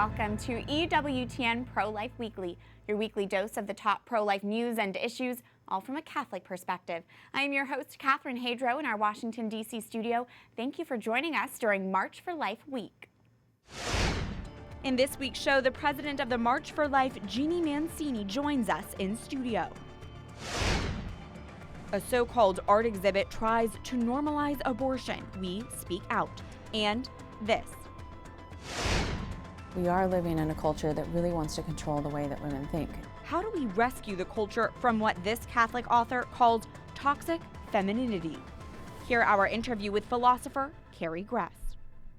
welcome to EWTN Pro-Life Weekly, your weekly dose of the top pro-life news and issues, all from a Catholic perspective. I am your host, Catherine Hadro, in our Washington, D.C. studio. Thank you for joining us during March for Life week. In this week's show, the president of the March for Life, Jeanne Mancini, joins us in studio. A so-called art exhibit tries to normalize abortion. We speak out. And this. We are living in a culture that really wants to control the way that women think. How do we rescue the culture from what this Catholic author calls toxic femininity? Hear our interview with philosopher Carrie Gress.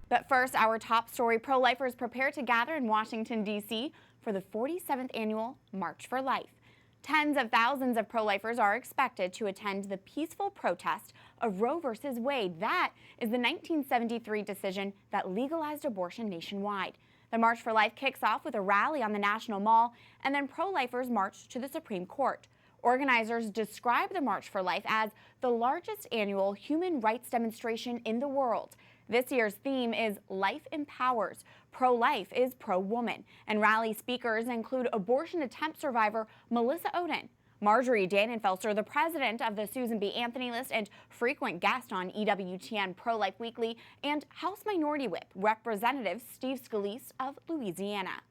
But first, our top story: pro-lifers prepare to gather in Washington, D.C. for the 47th annual March for Life. Tens of thousands of pro-lifers are expected to attend the peaceful protest of Roe v. Wade. That is the 1973 decision that legalized abortion nationwide. The March for Life kicks off with a rally on the National Mall, and then pro-lifers march to the Supreme Court. Organizers describe the March for Life as the largest annual human rights demonstration in the world. This year's theme is Life Empowers. Pro-life is pro-woman. And rally speakers include abortion attempt survivor Melissa Ohden, Marjorie Dannenfelser, the president of the Susan B. Anthony List and frequent guest on EWTN Pro-Life Weekly, and House Minority Whip Representative Steve Scalise of Louisiana.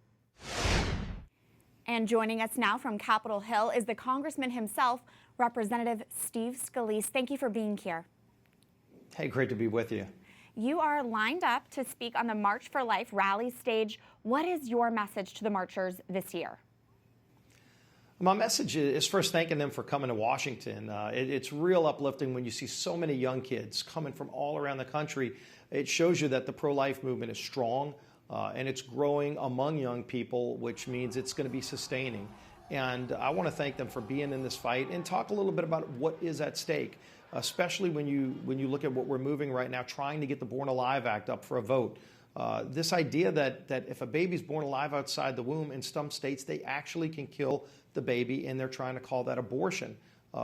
And joining us now from Capitol Hill is the congressman himself, Representative Steve Scalise. Thank you for being here. Hey, great to be with you. You are lined up to speak on the March for Life rally stage. What is your message to the marchers this year? My message is first thanking them for coming to Washington. It's real uplifting when you see so many young kids coming from all around the country. It shows you that the pro-life movement is strong and it's growing among young people, which means it's going to be sustaining. And I want to thank them for being in this fight and talk a little bit about what is at stake, especially when you look at what we're moving right now, trying to get the Born Alive Act up for a vote. This idea that if a baby's born alive outside the womb, in some states they actually can kill the baby, and they're trying to call that abortion.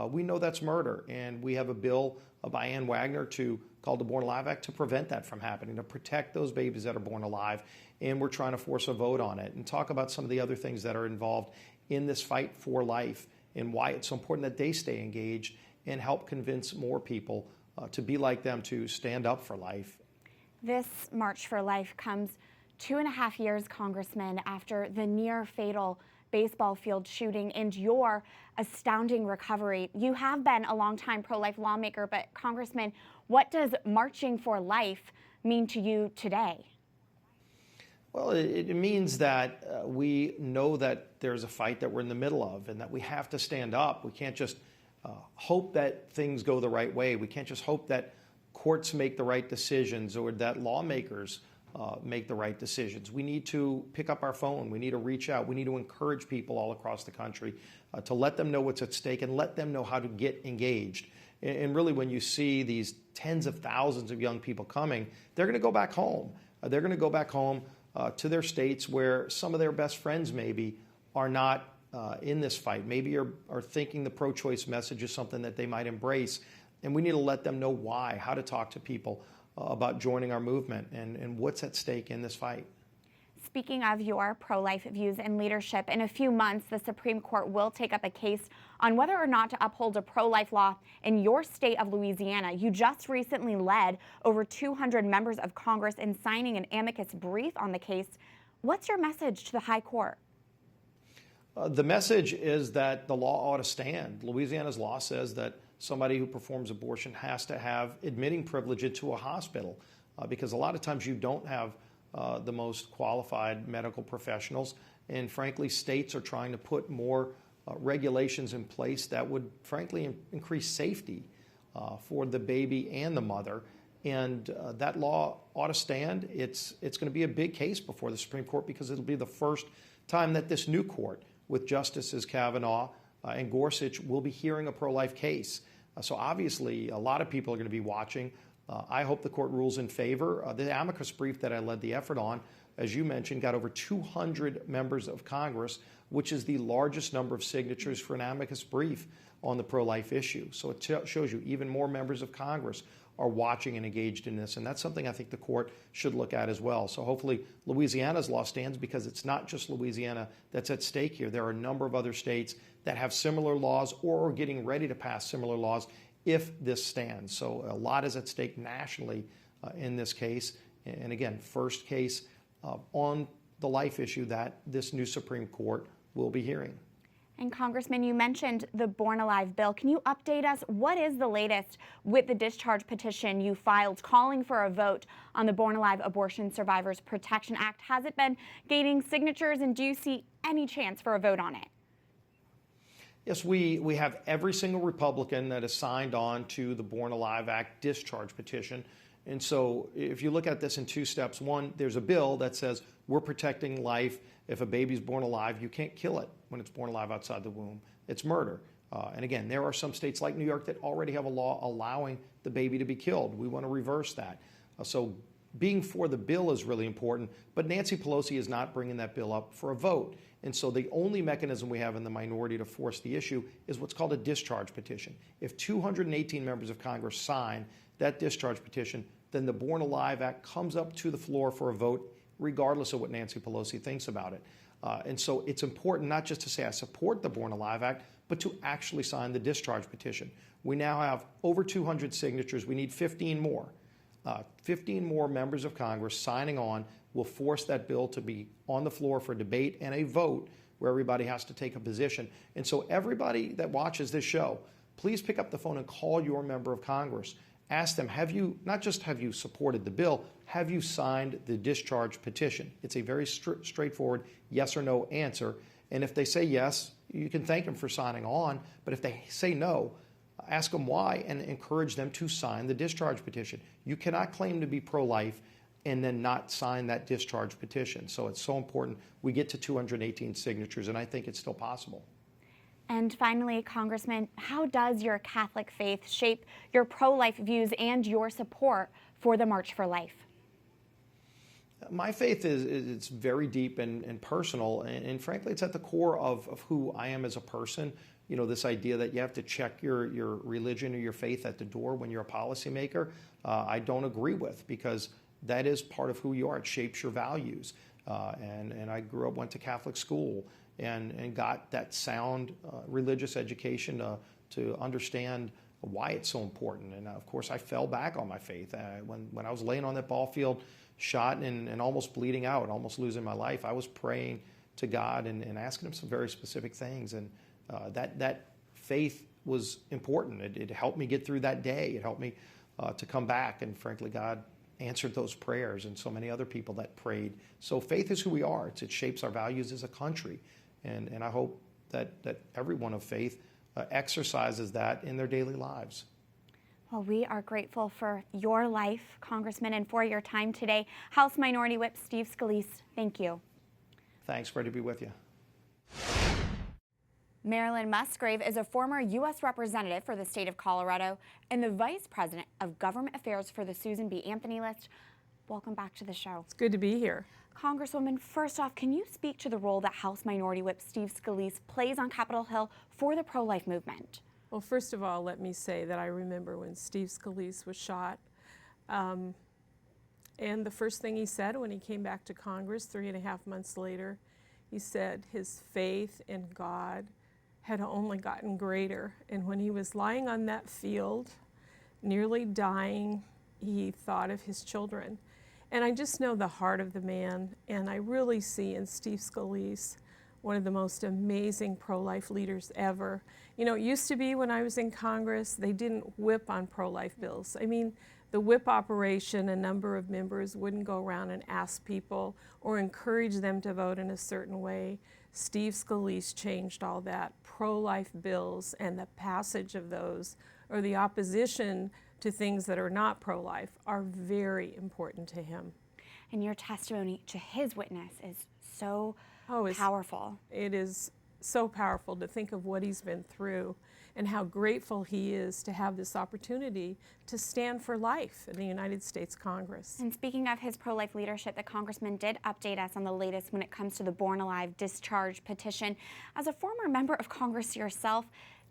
We know that's murder, and we have a bill by Ann Wagner called the Born Alive Act to prevent that from happening, to protect those babies that are born alive, and we're trying to force a vote on it and talk about some of the other things that are involved in this fight for life and why it's so important that they stay engaged and help convince more people to be like them, to stand up for life. This March for Life comes 2.5 years, Congressman, after the near-fatal baseball field shooting and your astounding recovery. You have been a longtime pro-life lawmaker, but Congressman, what does marching for life mean to you today? Well, it means that we know that there's a fight that we're in the middle of and that we have to stand up. We can't just hope that things go the right way. We can't just hope that courts make the right decisions or that lawmakers make the right decisions. We need to pick up our phone. We need to reach out. We need to encourage people all across the country to let them know what's at stake and let them know how to get engaged. And really, when you see these tens of thousands of young people coming, they're going to go back home. They're going to go back home to their states where some of their best friends maybe are not in this fight, maybe are thinking the pro-choice message is something that they might embrace. And we need to let them know why, how to talk to people about joining our movement and what's at stake in this fight. Speaking of your pro-life views and leadership, in a few months, the Supreme Court will take up a case on whether or not to uphold a pro-life law in your state of Louisiana. You just recently led over 200 members of Congress in signing an amicus brief on the case. What's your message to the High Court? The message is that the law ought to stand. Louisiana's law says that somebody who performs abortion has to have admitting privilege into a hospital because a lot of times you don't have the most qualified medical professionals. And frankly, states are trying to put more regulations in place that would frankly increase safety for the baby and the mother. And that law ought to stand. It's going to be a big case before the Supreme Court because it'll be the first time that this new court with Justices Kavanaugh and Gorsuch will be hearing a pro-life case. So obviously, a lot of people are going to be watching. I hope the court rules in favor. The amicus brief that I led the effort on, as you mentioned, got over 200 members of Congress, which is the largest number of signatures for an amicus brief on the pro-life issue. So it shows you even more members of Congress are watching and engaged in this. And that's something I think the court should look at as well. So hopefully Louisiana's law stands, because it's not just Louisiana that's at stake here. There are a number of other states that have similar laws or are getting ready to pass similar laws if this stands. So a lot is at stake nationally in this case. And again, first case on the life issue that this new Supreme Court will be hearing. And Congressman, you mentioned the Born Alive bill. Can you update us? What is the latest with the discharge petition you filed calling for a vote on the Born Alive Abortion Survivors Protection Act? Has it been gaining signatures, and do you see any chance for a vote on it? Yes, we have every single Republican that has signed on to the Born Alive Act discharge petition. And so if you look at this in two steps, one, there's a bill that says we're protecting life. If a baby's born alive, you can't kill it when it's born alive outside the womb. It's murder. And again, there are some states like New York that already have a law allowing the baby to be killed. We want to reverse that. So being for the bill is really important, but Nancy Pelosi is not bringing that bill up for a vote. And so the only mechanism we have in the minority to force the issue is what's called a discharge petition. If 218 members of Congress sign that discharge petition, then the Born Alive Act comes up to the floor for a vote, regardless of what Nancy Pelosi thinks about it. And so it's important not just to say I support the Born Alive Act, but to actually sign the discharge petition. We now have over 200 signatures. We need 15 more. 15 more members of Congress signing on will force that bill to be on the floor for debate and a vote where everybody has to take a position. And so everybody that watches this show, please pick up the phone and call your member of Congress. Ask them, not just have you supported the bill, have you signed the discharge petition? It's a very straightforward yes or no answer. And if they say yes, you can thank them for signing on. But if they say no, ask them why and encourage them to sign the discharge petition. You cannot claim to be pro-life and then not sign that discharge petition. So it's so important we get to 218 signatures, and I think it's still possible. And finally, Congressman, how does your Catholic faith shape your pro-life views and your support for the March for Life? My faith is very deep and personal, and frankly, it's at the core of who I am as a person. You know, this idea that you have to check your religion or your faith at the door when you're a policymaker, I don't agree with, because that is part of who you are. It shapes your values. And I went to Catholic school and got that sound religious education to understand why it's so important. And of course, I fell back on my faith. When I was laying on that ball field, shot and almost bleeding out, almost losing my life, I was praying to God and asking him some very specific things. And that faith was important. It helped me get through that day. It helped me to come back. And frankly, God answered those prayers, and so many other people that prayed. So faith is who we are. It shapes our values as a country. And I hope that everyone of faith exercises that in their daily lives. Well, we are grateful for your life, Congressman, and for your time today. House Minority Whip Steve Scalise, thank you. Thanks. Great to be with you. Marilyn Musgrave is a former U.S. Representative for the state of Colorado and the Vice President of Government Affairs for the Susan B. Anthony List. Welcome back to the show. It's good to be here. Congresswoman, first off, can you speak to the role that House Minority Whip Steve Scalise plays on Capitol Hill for the pro-life movement? Well, first of all, let me say that I remember when Steve Scalise was shot. And the first thing he said when he came back to Congress 3.5 months later, he said his faith in God had only gotten greater. And when he was lying on that field, nearly dying, he thought of his children. And I just know the heart of the man, and I really see in Steve Scalise one of the most amazing pro-life leaders ever. You know, it used to be when I was in Congress, they didn't whip on pro-life bills. I mean, the whip operation, a number of members wouldn't go around and ask people or encourage them to vote in a certain way. Steve Scalise changed all that. Pro-life bills and the passage of those, or the opposition to things that are not pro-life, are very important to him. And your testimony to his witness is so powerful. It is so powerful to think of what he's been through and how grateful he is to have this opportunity to stand for life in the United States Congress. And speaking of his pro-life leadership, the Congressman did update us on the latest when it comes to the Born Alive discharge petition. As a former member of Congress yourself,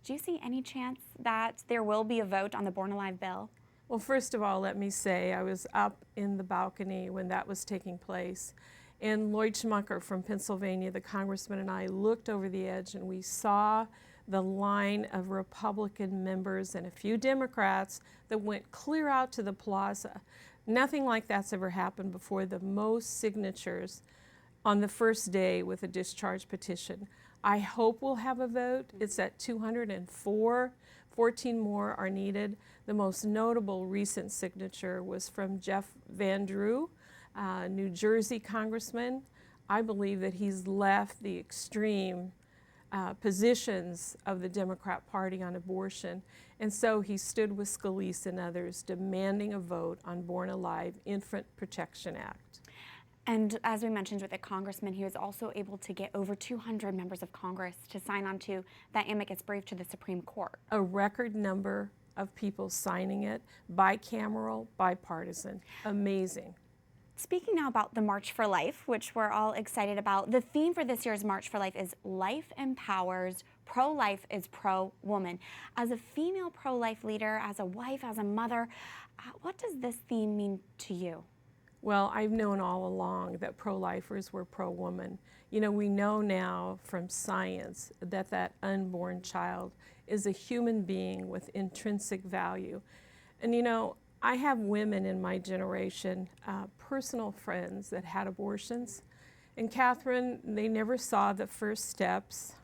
do you see any chance that there will be a vote on the Born Alive bill? Well, first of all, let me say I was up in the balcony when that was taking place. And Lloyd Schmucker from Pennsylvania, the congressman, and I looked over the edge and we saw the line of Republican members and a few Democrats that went clear out to the plaza. Nothing like that's ever happened before. The most signatures on the first day with a discharge petition. I hope we'll have a vote. It's at 204. 14 more are needed. The most notable recent signature was from Jeff Van Drew, New Jersey congressman. I believe that he's left the extreme positions of the Democrat Party on abortion, and so he stood with Scalise and others demanding a vote on Born Alive Infant Protection Act. And as we mentioned with the congressman, he was also able to get over 200 members of Congress to sign on to that amicus brief to the Supreme Court. A record number of people signing it, bicameral, bipartisan. Amazing. Speaking now about the March for Life, which we're all excited about, the theme for this year's March for Life is Life Empowers, Pro-Life is Pro-Woman. As a female pro-life leader, as a wife, as a mother, what does this theme mean to you? Well, I've known all along that pro-lifers were pro-woman. You know, we know now from science that that unborn child is a human being with intrinsic value. And you know, I have women in my generation, personal friends that had abortions. And Catherine, they never saw the first steps.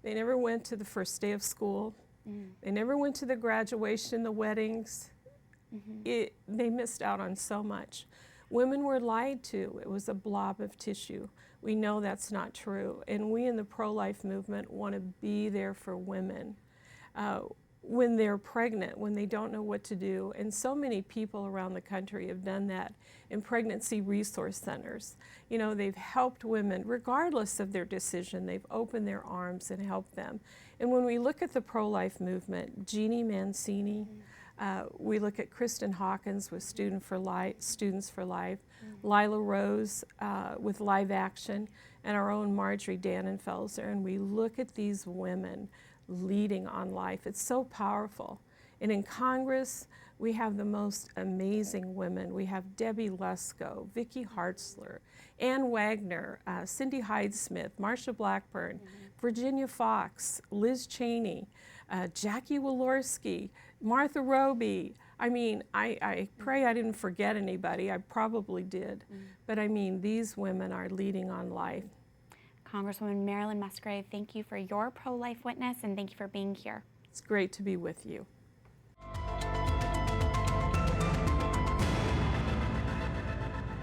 They never went to the first day of school. They never went to the graduation, the weddings. They missed out on so much. Women were lied to. It was a blob of tissue. We know that's not true. And we in the pro-life movement want to be there for women when they're pregnant, when they don't know what to do. And so many people around the country have done that in pregnancy resource centers. You know, they've helped women regardless of their decision. They've opened their arms and helped them. And when we look at the pro-life movement, Jeanne Mancini, we look at Kristen Hawkins with Students for Life, Lila Rose with Live Action, and our own Marjorie Dannenfelser, and we look at these women leading on life. It's so powerful. And in Congress, we have the most amazing women. We have Debbie Lesko, Vicki Hartzler, Ann Wagner, Cindy Hyde-Smith, Marsha Blackburn, Virginia Fox, Liz Cheney, Jackie Walorski, Martha Roby. I mean, I pray I didn't forget anybody. I probably did. But I mean, these women are leading on life. Congresswoman Marilyn Musgrave, thank you for your pro-life witness and thank you for being here. It's great to be with you.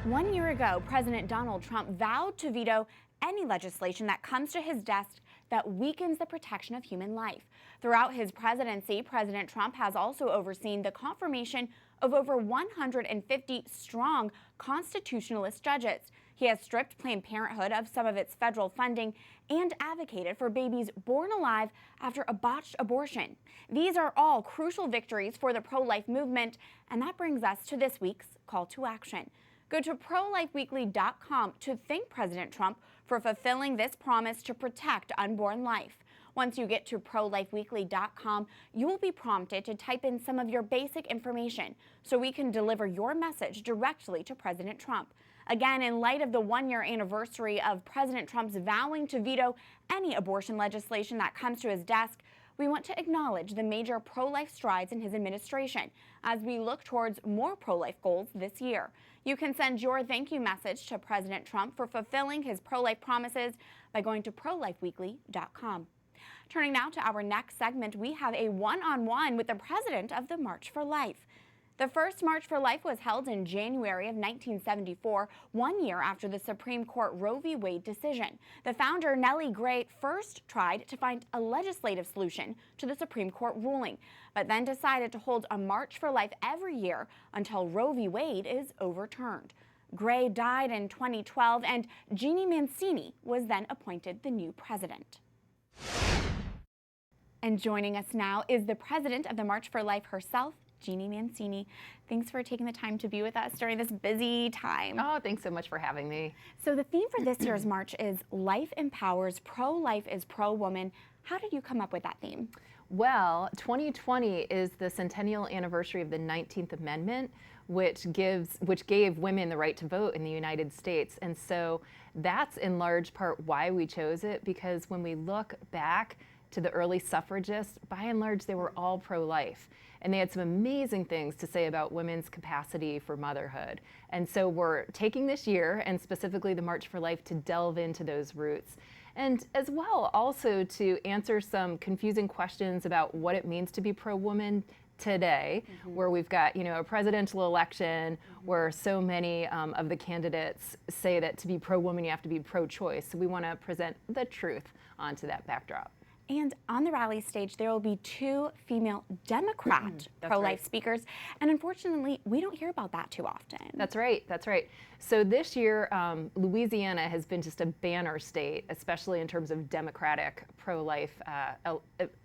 One year ago, President Donald Trump vowed to veto any legislation that comes to his desk that weakens the protection of human life. Throughout his presidency, President Trump has also overseen the confirmation of over 150 strong constitutionalist judges. He has stripped Planned Parenthood of some of its federal funding and advocated for babies born alive after a botched abortion. These are all crucial victories for the pro-life movement, and that brings us to this week's call to action. Go to ProLifeWeekly.com to thank President Trump for fulfilling this promise to protect unborn life. Once you get to ProLifeWeekly.com, you will be prompted to type in some of your basic information so we can deliver your message directly to President Trump. Again, in light of the one-year anniversary of President Trump's vowing to veto any abortion legislation that comes to his desk, we want to acknowledge the major pro-life strides in his administration as we look towards more pro-life goals this year. You can send your thank you message to President Trump for fulfilling his pro-life promises by going to ProLifeWeekly.com. Turning now to our next segment, we have a one-on-one with the president of the March for Life. The first March for Life was held in January of 1974, 1 year after the Supreme Court Roe v. Wade decision. The founder, Nellie Gray, first tried to find a legislative solution to the Supreme Court ruling, but then decided to hold a March for Life every year until Roe v. Wade is overturned. Gray died in 2012, and Jeanne Mancini was then appointed the new president. And joining us now is the president of the March for Life herself, Jeanne Mancini. Thanks for taking the time to be with us during this busy time. Oh, thanks so much for having me. So the theme for this year's March is Life Empowers, Pro-Life is Pro-Woman. How did you come up with that theme? Well, 2020 is the centennial anniversary of the 19th Amendment, which gave women the right to vote in the United States. And so that's in large part why we chose it, because when we look back to the early suffragists, by and large, they were all pro-life. And they had some amazing things to say about women's capacity for motherhood. And so we're taking this year, and specifically the March for Life, to delve into those roots. And as well, also to answer some confusing questions about what it means to be pro-woman today, where we've got, a presidential election where so many of the candidates say that to be pro-woman, you have to be pro-choice. So we want to present the truth onto that backdrop. And on the rally stage, there will be 2 female Democrat pro-life speakers. And unfortunately, we don't hear about that too often. That's right. That's right. So this year, Louisiana has been just a banner state, especially in terms of Democratic pro-life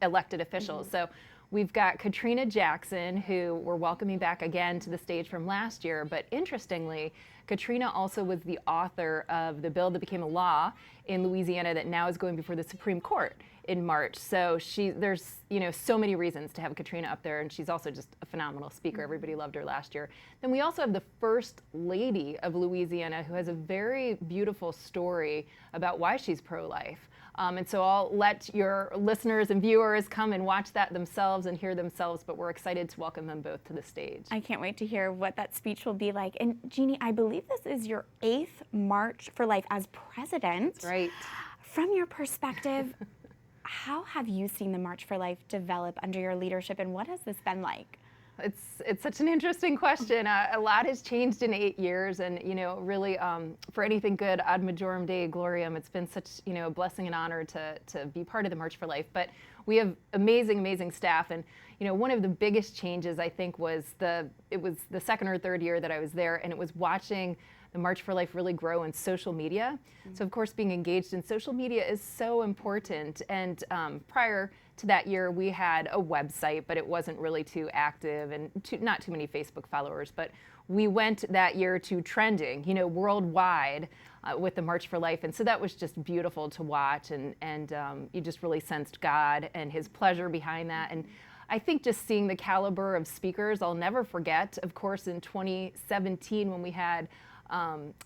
elected officials. So we've got Katrina Jackson, who we're welcoming back again to the stage from last year. But interestingly, Katrina also was the author of the bill that became a law in Louisiana that now is going before the Supreme Court in March. So there's so many reasons to have Katrina up there, and she's also just a phenomenal speaker. Everybody loved her last year. Then we also have the First Lady of Louisiana, who has a very beautiful story about why she's pro-life. And so I'll let your listeners and viewers come and watch that themselves and hear themselves, but we're excited to welcome them both to the stage. I can't wait to hear what that speech will be like. And Jeannie, I believe this is your 8th March for Life as president. That's right. From your perspective, how have you seen the March for Life develop under your leadership, and what has this been like? It's such an interesting question. A lot has changed in 8 years, and really, for anything good, ad majorem Dei gloriam. It's been such a blessing and honor to be part of the March for Life. But we have amazing staff, and one of the biggest changes I think was it was the second or third year that I was there, and it was watching the March for Life really grow in social media. So of course, being engaged in social media is so important. And prior to that year, we had a website, but it wasn't really too active, and not too many Facebook followers. But we went that year to trending, worldwide with the March for Life. And so that was just beautiful to watch. And you just really sensed God and his pleasure behind that. And I think just seeing the caliber of speakers, I'll never forget, of course, in 2017 when we had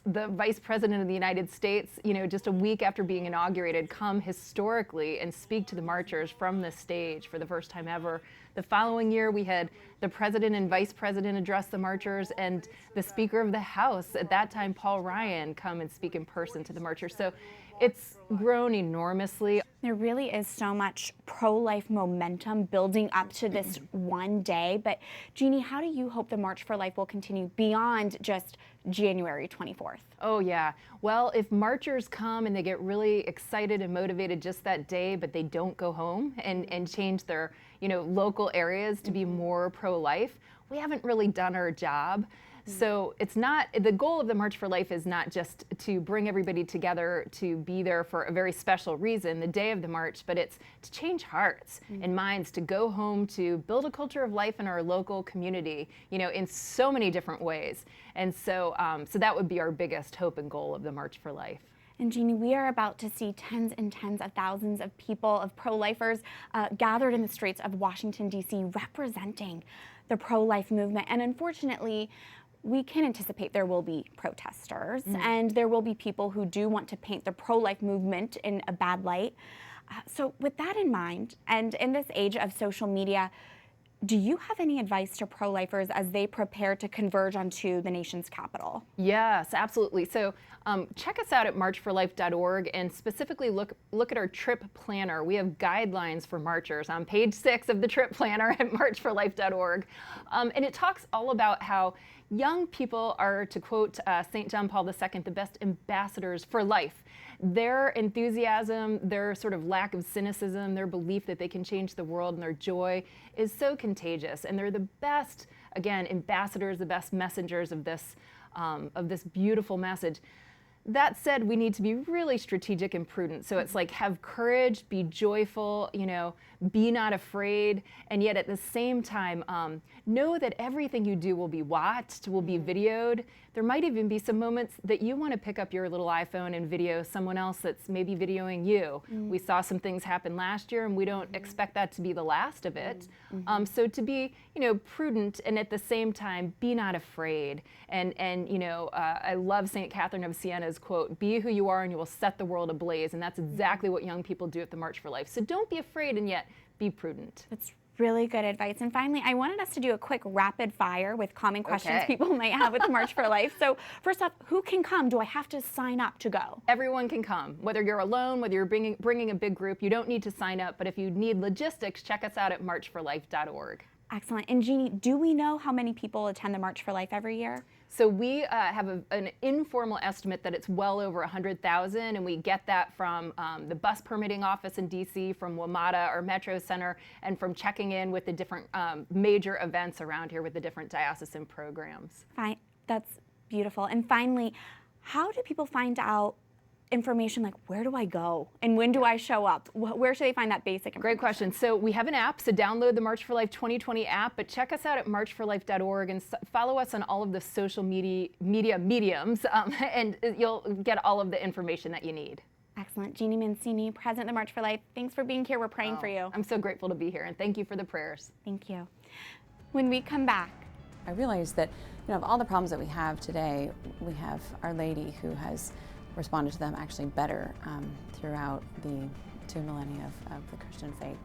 the Vice President of the United States, just a week after being inaugurated, come historically and speak to the marchers from the stage for the first time ever. The following year, we had the President and Vice President address the marchers, and the Speaker of the House, at that time, Paul Ryan, come and speak in person to the marchers. So it's grown enormously. There really is so much pro-life momentum building up to this one day. But Jeannie, how do you hope the March for Life will continue beyond just January 24th? Oh yeah. Well, if marchers come and they get really excited and motivated just that day, but they don't go home and change their local areas to be more pro-life, we haven't really done our job. So it's not, the goal of the March for Life is not just to bring everybody together to be there for a very special reason, the day of the march, but it's to change hearts and minds, to go home, to build a culture of life in our local community, in so many different ways. And so, so that would be our biggest hope and goal of the March for Life. And Jeannie, we are about to see tens and tens of thousands of people, of pro-lifers, gathered in the streets of Washington, D.C., representing the pro-life movement. And unfortunately, we can anticipate there will be protesters, and there will be people who do want to paint the pro-life movement in a bad light. So with that in mind, and in this age of social media, do you have any advice to pro-lifers as they prepare to converge onto the nation's capital? Yes, absolutely. So check us out at marchforlife.org, and specifically look at our trip planner. We have guidelines for marchers on page 6 of the trip planner at marchforlife.org. And it talks all about how young people are, to quote St. John Paul II, the best ambassadors for life. Their enthusiasm, their sort of lack of cynicism, their belief that they can change the world, and their joy is so contagious. And they're the best, again, ambassadors, the best messengers of this beautiful message. That said, we need to be really strategic and prudent. So it's like, have courage, be joyful, be not afraid, and yet at the same time, know that everything you do will be watched, will be videoed. There might even be some moments that you want to pick up your little iPhone and video someone else that's maybe videoing you. We saw some things happen last year, and we don't expect that to be the last of it. So to be, prudent, and at the same time, be not afraid. And I love St. Catherine of Siena's quote, "Be who you are and you will set the world ablaze." And that's exactly what young people do at the March for Life. So don't be afraid, and yet be prudent. That's really good advice. And finally, I wanted us to do a quick rapid fire with common questions people might have with the March for Life. So first off, who can come? Do I have to sign up to go? Everyone can come, whether you're alone, whether you're bringing a big group. You don't need to sign up, but if you need logistics, check us out at marchforlife.org. Excellent. And Jeannie, do we know how many people attend the March for Life every year? So we have an informal estimate that it's well over 100,000, and we get that from the bus permitting office in DC, from WMATA, our Metro Center, and from checking in with the different major events around here with the different diocesan programs. Fine. That's beautiful. And finally, how do people find out information, like where do I go and when do I show up? Where should they find that basic information? Great question. So we have an app, so download the March for Life 2020 app, but check us out at marchforlife.org and follow us on all of the social media mediums, and you'll get all of the information that you need. Excellent. Jeanne Mancini, President of the March for Life, thanks for being here. We're praying for you. I'm so grateful to be here, and thank you for the prayers. Thank you. When we come back, I realized that, of all the problems that we have today, we have Our Lady who has responded to them actually better throughout the 2 millennia of the Christian faith.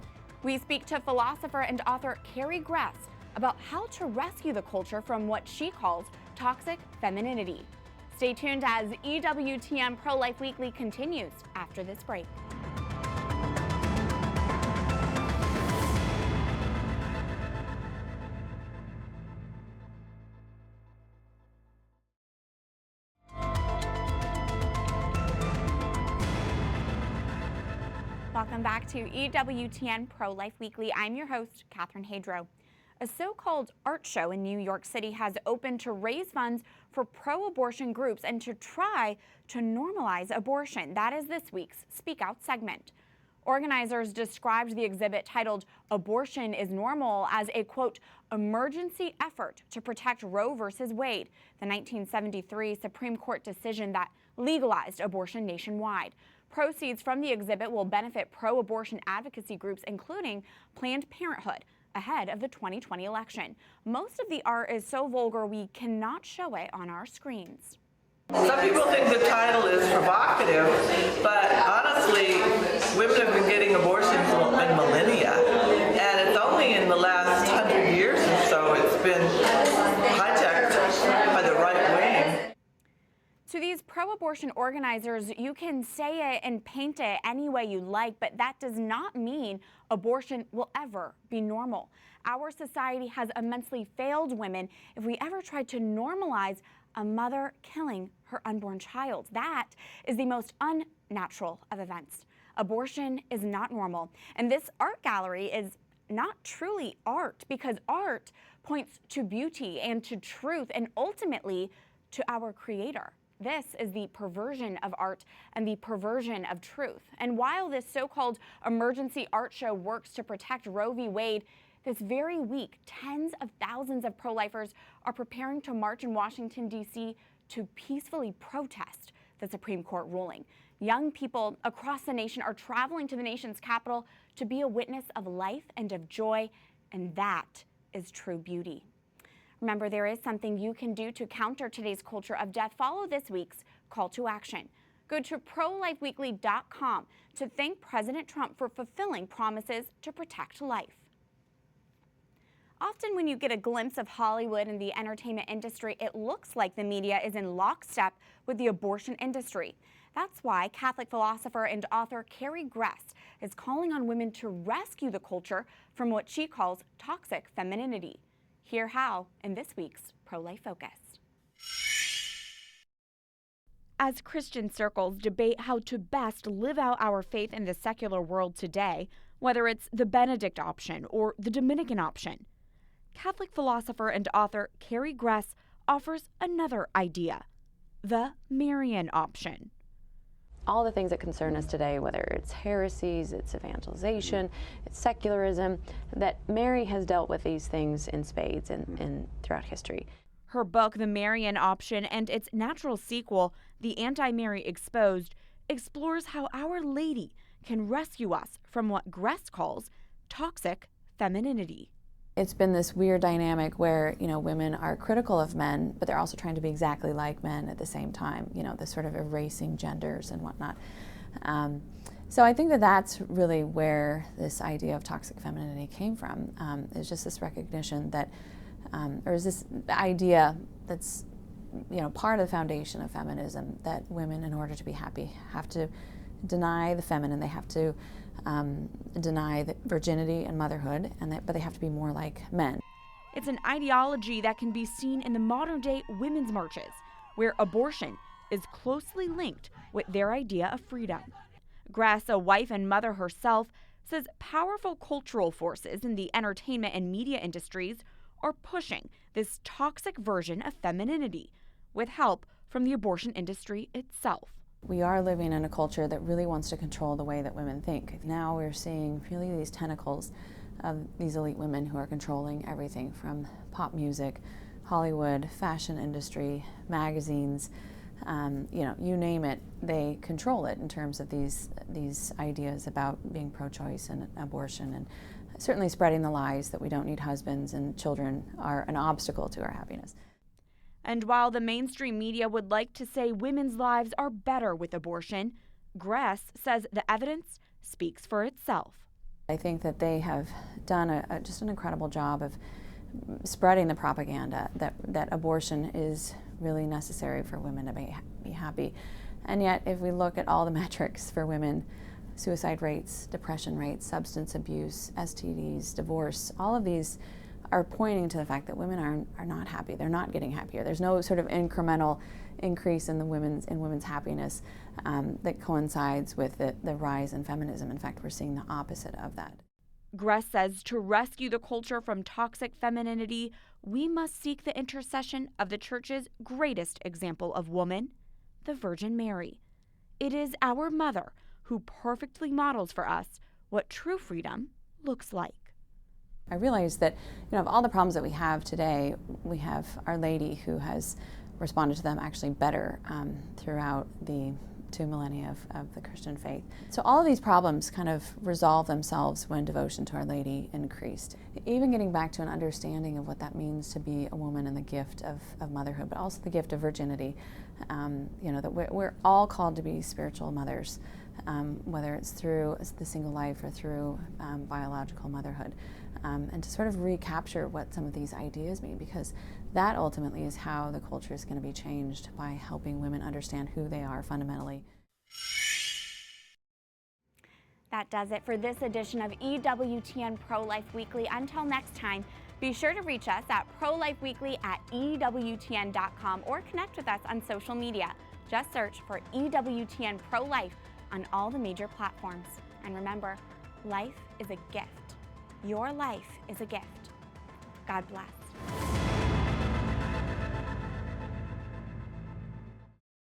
We speak to philosopher and author Carrie Gress about how to rescue the culture from what she calls toxic femininity. Stay tuned as EWTN Pro-Life Weekly continues after this break. Welcome back to EWTN Pro-Life Weekly. I'm your host, Catherine Hadro. A so-called art show in New York City has opened to raise funds for pro-abortion groups and to try to normalize abortion. That is this week's Speak Out segment. Organizers described the exhibit titled "Abortion is Normal" as a, quote, emergency effort to protect Roe versus Wade, the 1973 Supreme Court decision that legalized abortion nationwide. Proceeds from the exhibit will benefit pro-abortion advocacy groups, including Planned Parenthood, ahead of the 2020 election. Most of the art is so vulgar we cannot show it on our screens. Some people think the title is provocative, but honestly, women have been getting abortions in millennia, and it's only in the last 100 years or so it's been hijacked by the right wing. To these pro-abortion organizers, you can say it and paint it any way you like, but that does not mean abortion will ever be normal. Our society has immensely failed women if we ever try to normalize a mother killing her unborn child. That is the most unnatural of events. Abortion is not normal, and this art gallery is not truly art, because art points to beauty and to truth and ultimately to our Creator. This is the perversion of art and the perversion of truth. And while this so-called emergency art show works to protect Roe v. Wade, this very week, tens of thousands of pro-lifers are preparing to march in Washington, D.C. to peacefully protest the Supreme Court ruling. Young people across the nation are traveling to the nation's capital to be a witness of life and of joy, and that is true beauty. Remember, there is something you can do to counter today's culture of death. Follow this week's call to action. Go to prolifeweekly.com to thank President Trump for fulfilling promises to protect life. Often when you get a glimpse of Hollywood and the entertainment industry, it looks like the media is in lockstep with the abortion industry. That's why Catholic philosopher and author Carrie Gress is calling on women to rescue the culture from what she calls toxic femininity. Hear how in this week's Pro-Life Focus. As Christian circles debate how to best live out our faith in the secular world today, whether it's the Benedict option or the Dominican option, Catholic philosopher and author Carrie Gress offers another idea: the Marian Option. All the things that concern us today, whether it's heresies, it's evangelization, it's secularism, that Mary has dealt with these things in spades and throughout history. Her book, The Marian Option, and its natural sequel, The Anti-Mary Exposed, explores how Our Lady can rescue us from what Gress calls toxic femininity. It's been this weird dynamic where, women are critical of men, but they're also trying to be exactly like men at the same time, this sort of erasing genders and whatnot. So I think that that's really where this idea of toxic femininity came from. It's just this recognition that, or is this idea that's, part of the foundation of feminism, that women, in order to be happy, have to deny the feminine. They have to deny the virginity and motherhood, but they have to be more like men. It's an ideology that can be seen in the modern-day women's marches, where abortion is closely linked with their idea of freedom. Gress, a wife and mother herself, says powerful cultural forces in the entertainment and media industries are pushing this toxic version of femininity, with help from the abortion industry itself. We are living in a culture that really wants to control the way that women think. Now we're seeing really these tentacles of these elite women who are controlling everything from pop music, Hollywood, fashion industry, magazines, you name it, they control it in terms of these ideas about being pro-choice and abortion, and certainly spreading the lies that we don't need husbands and children are an obstacle to our happiness. And while the mainstream media would like to say women's lives are better with abortion, Gress says the evidence speaks for itself. I think that they have done just an incredible job of spreading the propaganda that abortion is really necessary for women to be happy. And yet, if we look at all the metrics for women, suicide rates, depression rates, substance abuse, STDs, divorce, all of these are pointing to the fact that women are not happy. They're not getting happier. There's no sort of incremental increase in women's happiness that coincides with the rise in feminism. In fact, we're seeing the opposite of that. Gress says to rescue the culture from toxic femininity, we must seek the intercession of the Church's greatest example of woman, the Virgin Mary. It is our mother who perfectly models for us what true freedom looks like. I realized that, of all the problems that we have today, we have Our Lady who has responded to them actually better throughout the 2 millennia of the Christian faith. So all of these problems kind of resolve themselves when devotion to Our Lady increased. Even getting back to an understanding of what that means to be a woman and the gift of motherhood, but also the gift of virginity. That we're all called to be spiritual mothers, whether it's through the single life or through biological motherhood. And to sort of recapture what some of these ideas mean, because that ultimately is how the culture is going to be changed, by helping women understand who they are fundamentally. That does it for this edition of EWTN Pro-Life Weekly. Until next time, be sure to reach us at prolifeweekly@ewtn.com or connect with us on social media. Just search for EWTN Pro-Life on all the major platforms. And remember, life is a gift. Your life is a gift. God bless.